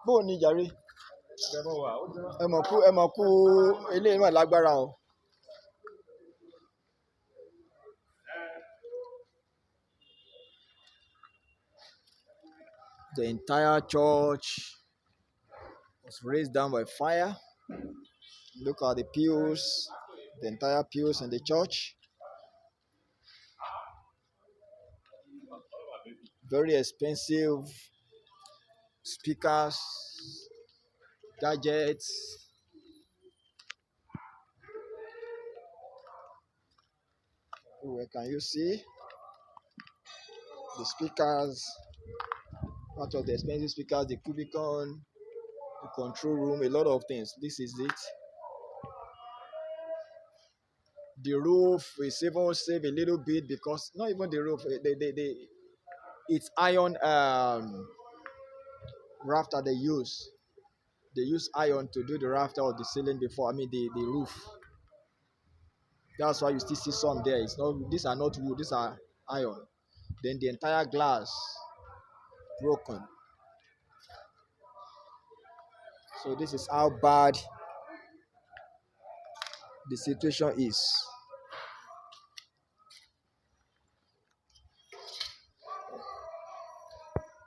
bó o ní jàre ẹ mọ̀ kú eléyìí mà lágbára o. The entire church was raised down by fire. Look at the pews, the entire pews in the church. Very expensive speakers, gadgets. Where can you see the speakers? Part of the expensive speakers, the cubicon, the control room, a lot of things. This is it. The roof is even saved a little bit because not even the roof, it's iron rafter they use. They use iron to do the rafter of the ceiling before. The roof. That's why you still see some there. It's not. These are not wood. These are iron. Then the entire glass broken. So this is how bad the situation is.